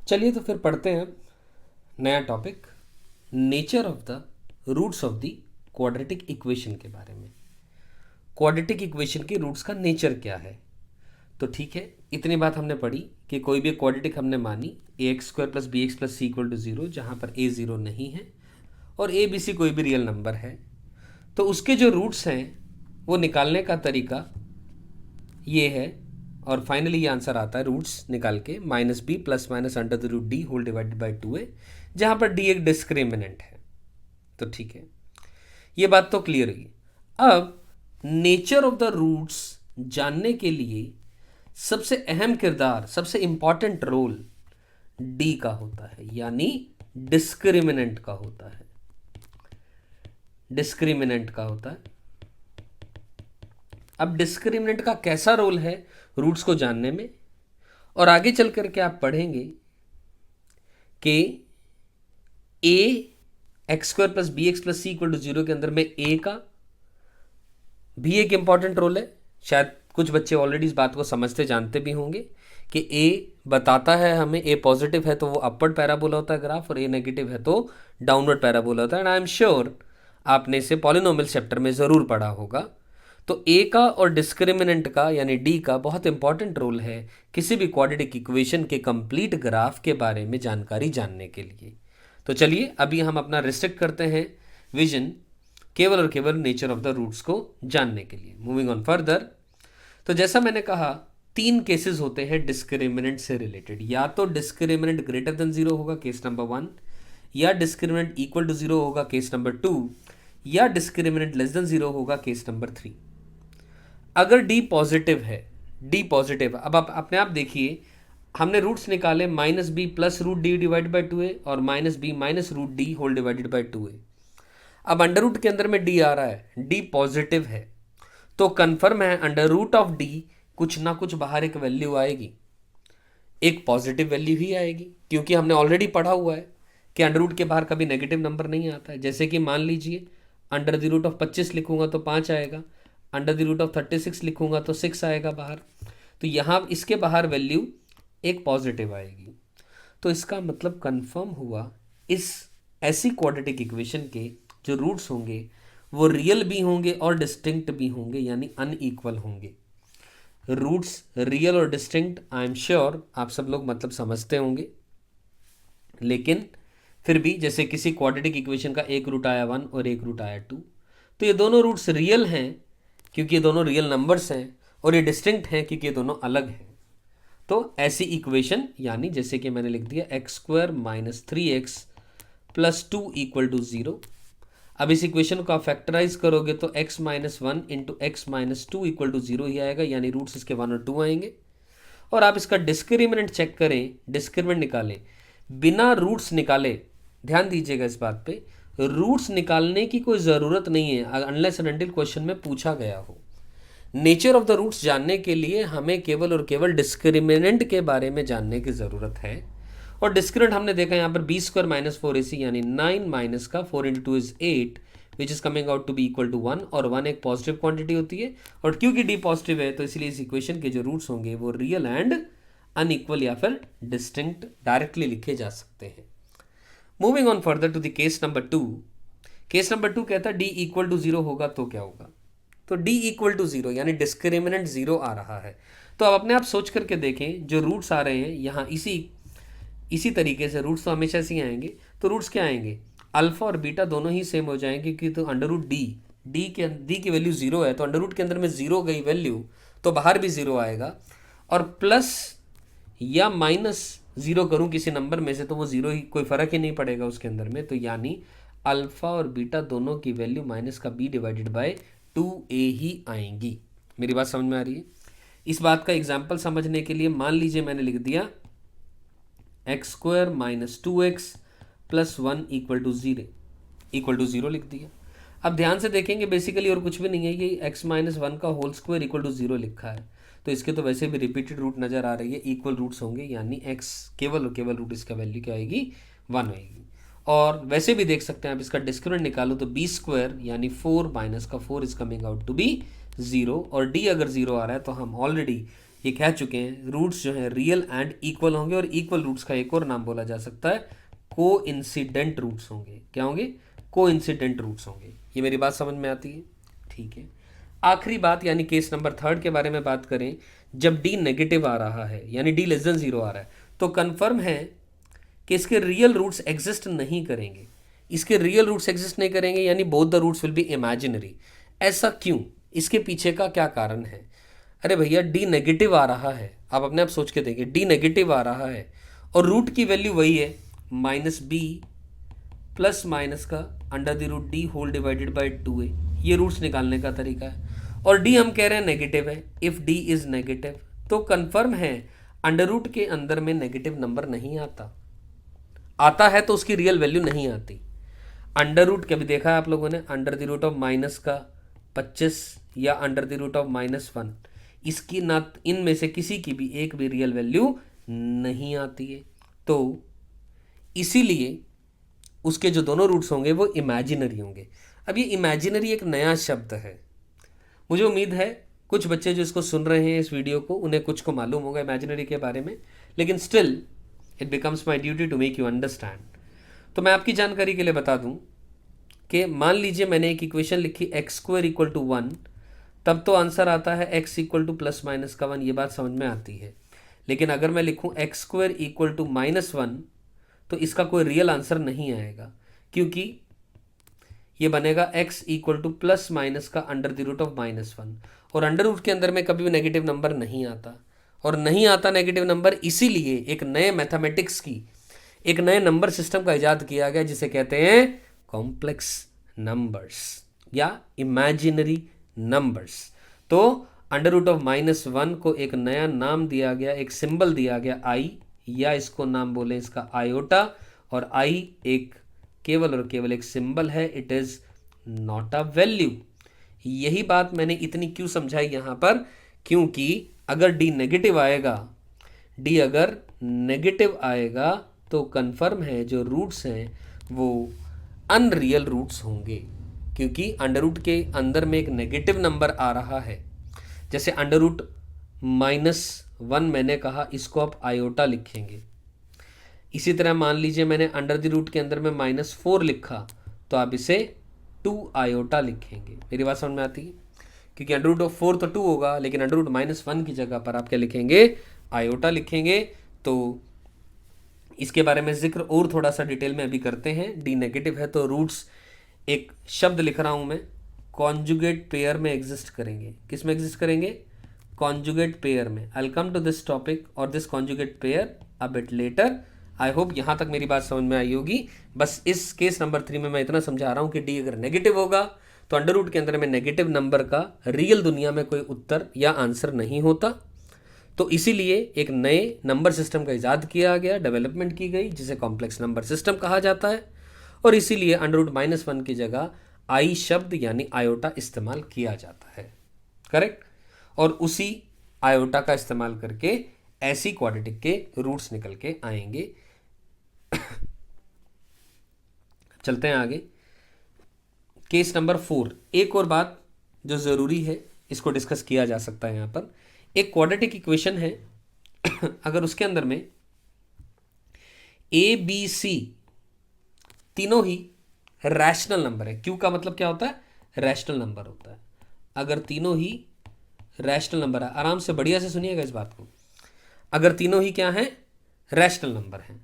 चलिए तो फिर पढ़ते हैं नया topic, nature of the roots of the quadratic equation के बारे में। क्वाड्रेटिक इक्वेशन की रूट्स का नेचर क्या है। तो ठीक है, इतनी बात हमने पढ़ी कि कोई भी क्वाड्रेटिक हमने मानी a x square plus b x plus c equal to zero, जहाँ पर ए ज़ीरो नहीं है और ए बी सी कोई भी रियल नंबर है, तो उसके जो रूट्स हैं वो निकालने का तरीका ये है। और फाइनली ये आंसर आता है रूट्स निकाल के minus b plus minus under the root D whole divided by two a, जहाँ पर डी एक डिस्क्रिमिनेंट है। तो ठीक है, ये बात तो क्लियर हुई। अब नेचर ऑफ द रूट्स जानने के लिए सबसे अहम किरदार, सबसे इंपॉर्टेंट रोल डी का होता है, यानी डिस्क्रिमिनेंट का होता है। डिस्क्रिमिनेंट का होता है। अब डिस्क्रिमिनेंट का कैसा रोल है रूट्स को जानने में, और आगे चल करके आप पढ़ेंगे कि a x square plus b x plus c equal to zero के अंदर में ए का भी एक इंपॉर्टेंट रोल है। शायद कुछ बच्चे ऑलरेडी इस बात को समझते जानते भी होंगे कि ए बताता है हमें, ए पॉजिटिव है तो वो अपवर्ड पैराबोला होता है ग्राफ, और ए नेगेटिव है तो डाउनवर्ड पैराबोला होता है। एंड आई एम श्योर आपने इसे पॉलिनोमियल चैप्टर में ज़रूर पढ़ा होगा। तो ए का और डिस्क्रिमिनेंट का यानी डी का बहुत इंपॉर्टेंट रोल है किसी भी क्वाड्रेटिक इक्वेशन के कंप्लीट ग्राफ के बारे में जानकारी जानने के लिए। तो चलिए अभी हम अपना रिस्ट्रिक्ट करते हैं विजन केवल और केवल नेचर ऑफ द रूट्स को जानने के लिए। मूविंग ऑन फर्दर, तो जैसा मैंने कहा तीन केसेस होते हैं डिस्क्रिमिनेंट से रिलेटेड। या तो डिस्क्रिमिनेंट ग्रेटर देन जीरो होगा, केस नंबर 1, या डिस्क्रिमिनेंट इक्वल टू जीरो होगा, केस नंबर 2, या डिस्क्रिमिनेंट लेस देन जीरो होगा, केस नंबर 3। अगर डी पॉजिटिव है, डी पॉजिटिव, अब आप अपने आप देखिए, हमने रूट्स निकाले minus b plus root D divide by two a और minus b minus root D whole divided by two a. अब अंडर रूट के अंदर में डी आ रहा है, डी पॉजिटिव है, तो कन्फर्म है अंडर रूट ऑफ डी कुछ ना कुछ बाहर एक वैल्यू आएगी, एक पॉजिटिव वैल्यू ही आएगी, क्योंकि हमने ऑलरेडी पढ़ा हुआ है कि अंडर रूट के बाहर कभी नेगेटिव नंबर नहीं आता है। जैसे कि मान लीजिए अंडर द रूट ऑफ 25 लिखूंगा तो 5 आएगा, अंडर द रूट ऑफ 36 लिखूंगा तो 6 आएगा बाहर। तो यहाँ इसके बाहर वैल्यू एक पॉजिटिव आएगी। तो इसका मतलब कंफर्म हुआ इस ऐसी क्वाड्रेटिक इक्वेशन के जो रूट्स होंगे वो रियल भी होंगे और डिस्टिंक्ट भी होंगे, यानी अनइक्वल होंगे। रूट्स रियल और डिस्टिंक्ट, आई एम श्योर आप सब लोग मतलब समझते होंगे, लेकिन फिर भी जैसे किसी क्वाड्रेटिक इक्वेशन का एक रूट आया 1 और एक रूट आया 2, तो ये दोनों रूट्स रियल हैं क्योंकि ये दोनों रियल नंबर्स हैं, और ये डिस्टिंक्ट हैं क्योंकि ये दोनों अलग हैं। तो ऐसी इक्वेशन, यानी जैसे कि मैंने लिख दिया x square minus 3x plus 2 equal to 0। अब इस इक्वेशन को आप फैक्टराइज करोगे तो x minus 1 into x minus 2 equal to 0 ही आएगा, यानी रूट्स इसके 1 और 2 आएंगे। और आप इसका डिस्क्रिमिनेंट चेक करें, डिस्क्रिमिनेंट निकालें बिना रूट्स निकाले, ध्यान दीजिएगा इस बात पे, रूट्स निकालने की कोई ज़रूरत नहीं है अनलेस एंड अनटिल क्वेश्चन में पूछा गया हो। नेचर ऑफ द रूट्स जानने के लिए हमें केवल और केवल डिस्क्रिमिनेंट के बारे में जानने की ज़रूरत है। और डिस्क्रिमिनेंट हमने देखा यहाँ पर बी स्क्वायर माइनस 4ac, यानी 9 माइनस का 4 into 2 is 8, which is coming out to be equal to 1, और 1 एक पॉजिटिव क्वांटिटी होती है, और क्योंकि डी पॉजिटिव है तो इसलिए इस इक्वेशन के जो रूट्स होंगे वो रियल एंड अनइक्वल या फिर डिस्टिंक्ट डायरेक्टली लिखे जा सकते हैं। Moving on further to the case number 2। Case number 2 कहता है डी इक्वल टू 0 होगा तो क्या होगा। तो डी इक्वल टू 0 यानी डिस्क्रिमिनेंट 0 आ रहा है। तो अब अपने आप सोच करके देखें, जो रूट्स आ रहे हैं यहाँ इसी तरीके से रूट्स तो हमेशा से ही आएंगे। तो रूट्स क्या आएंगे, अल्फा और बीटा दोनों ही सेम हो जाएंगे, क्योंकि तो अंडर रूट डी की वैल्यू 0 है, तो अंडर रूट के अंदर में 0 गई वैल्यू तो बाहर भी 0 आएगा, और प्लस या माइनस 0 करूं किसी नंबर में से तो वो 0 ही, कोई फर्क ही नहीं पड़ेगा उसके अंदर में। तो यानी अल्फा और बीटा दोनों की वैल्यू माइनस का b डिवाइडेड बाय 2a ही आएंगी। मेरी बात समझ में आ रही है। इस बात का एग्जाम्पल समझने के लिए मान लीजिए मैंने लिख दिया x square minus 2x plus 1 equal to 0 लिख दिया। अब ध्यान से देखेंगे बेसिकली और कुछ भी नहीं है, ये x माइनस 1 का होल स्क्वायर इक्वल टू 0 लिखा है, तो इसके तो वैसे भी रिपीटेड रूट नज़र आ रही है, इक्वल रूट्स होंगे, यानी x केवल और केवल रूट इसका वैल्यू क्या आएगी 1 आएगी। और वैसे भी देख सकते हैं आप इसका डिस्क्रिमिनेंट निकालो तो बी स्क्वायर यानी 4 माइनस का 4 is coming out to be 0, और d अगर 0 आ रहा है तो हम ऑलरेडी ये कह चुके हैं रूट्स जो हैं रियल एंड इक्वल होंगे, और इक्वल रूट्स का एक और नाम बोला जा सकता है को इंसिडेंट रूट्स होंगे। क्या होंगे? को इंसिडेंट रूट्स होंगे। ये मेरी बात समझ में आती है? ठीक है। आखिरी बात यानी केस नंबर 3 के बारे में बात करें, जब डी नेगेटिव आ रहा है यानी डी लेस देन 0 आ रहा है, तो कंफर्म है कि इसके रियल रूट्स एग्जिस्ट नहीं करेंगे। इसके रियल रूट्स एग्जिस्ट नहीं करेंगे यानी both the roots will be imaginary. ऐसा क्यों? इसके पीछे का क्या कारण है? अरे भैया, डी नेगेटिव आ रहा है, आप अपने आप सोच के देखिए, डी नेगेटिव आ रहा है और रूट की वैल्यू वही है -b प्लस माइनस का under the root D whole divided by 2a। ये रूट्स निकालने का तरीका है। और डी हम कह रहे हैं नेगेटिव है। इफ डी इज नेगेटिव तो कंफर्म है अंडर रूट के अंदर में नेगेटिव नंबर नहीं आता। आता है तो उसकी रियल वैल्यू नहीं आती। अंडर रूट कभी देखा है आप लोगों ने? Under the root of minus का 25 या अंडर द रूट ऑफ -1, इसकी ना इनमें से किसी की भी एक भी रियल वैल्यू नहीं आती है। तो इसीलिए उसके जो दोनों रूट्स होंगे वो इमेजिनरी होंगे। अब ये इमेजिनरी एक नया शब्द है। मुझे उम्मीद है कुछ बच्चे जो इसको सुन रहे हैं इस वीडियो को, उन्हें कुछ को मालूम होगा इमेजिनरी के बारे में, लेकिन still it becomes my duty to make you understand. तो मैं आपकी जानकारी के लिए बता दूं कि मान लीजिए मैंने एक इक्वेशन लिखी x² = 1, तब तो आंसर आता है x = ±1। ये बात समझ में आती है। लेकिन अगर मैं लिखूं x² = -1 तो इसका कोई रियल आंसर नहीं आएगा, क्योंकि ये बनेगा x = प्लस माइनस का अंडर द रूट ऑफ -1, और अंडर रूट के अंदर में कभी भी नेगेटिव नंबर नहीं आता। और नहीं आता नेगेटिव नंबर, इसीलिए एक नए मैथमेटिक्स की, एक नए नंबर सिस्टम का इजाद किया गया जिसे कहते हैं कॉम्प्लेक्स नंबर्स या इमेजिनरी नंबर्स। तो अंडर रूट ऑफ -1 को एक नया नाम दिया गया, एक सिंबल दिया गया i, या इसको नाम बोले इसका आयोटा। और i एक केवल और केवल एक सिंबल है, it is not a value. यही बात मैंने इतनी क्यों समझाई यहां पर, क्योंकि अगर डी नेगेटिव आएगा, डी अगर नेगेटिव आएगा तो कंफर्म है जो रूट्स हैं वो अनरियल रूट्स होंगे, क्योंकि अंडर रूट के अंदर में एक नेगेटिव नंबर आ रहा है। जैसे अंडर रूट -1 मैंने कहा, इसको आप आयोटा लिखेंगे। इसी तरह मान लीजिए मैंने अंडर द रूट के अंदर में -4 लिखा, तो आप इसे 2 आयोटा लिखेंगे। मेरी बात समझ में आती है? क्योंकि अंडर रूट ऑफ 4 तो 2 होगा, लेकिन अंडर रूट -1 की जगह पर आप क्या लिखेंगे? आयोटा लिखेंगे। तो इसके बारे में जिक्र और थोड़ा सा डिटेल में अभी करते हैं। डी नेगेटिव है तो रूट्स, एक शब्द लिख रहा हूं मैं, कॉन्जुगेट पेयर में एग्जिस्ट करेंगे। किस में एग्जिस्ट करेंगे? कॉन्जुगेट पेयर में। I will come to this topic और this conjugate pair a bit later. I hope यहाँ तक मेरी बात समझ में आई होगी। बस इस केस नंबर 3 में मैं इतना समझा रहा हूँ कि डी अगर नेगेटिव होगा तो अंडर रूट के अंदर में नेगेटिव नंबर का रियल दुनिया में कोई उत्तर या आंसर नहीं होता। तो इसीलिए एक नए नंबर सिस्टम का इजाद किया गया, डेवलपमेंट की गई, जिसे कॉम्प्लेक्स नंबर सिस्टम कहा जाता है। और इसीलिए अंडर रूट -1 की जगह आई शब्द यानी आयोटा इस्तेमाल किया जाता है। करेक्ट? और उसी आयोटा का इस्तेमाल करके ऐसी क्वाड्रेटिक के रूट्स निकल के आएंगे। चलते हैं आगे। केस नंबर 4, एक और बात जो ज़रूरी है, इसको डिस्कस किया जा सकता है यहाँ पर। एक क्वाड्रेटिक इक्वेशन है, अगर उसके अंदर में ए बी सी तीनों ही रैशनल नंबर है। क्यू का मतलब क्या होता है? रैशनल नंबर होता है। अगर तीनों ही रैशनल नंबर है, आराम से बढ़िया से सुनिएगा इस बात को, अगर तीनों ही क्या हैं? रैशनल नंबर हैं,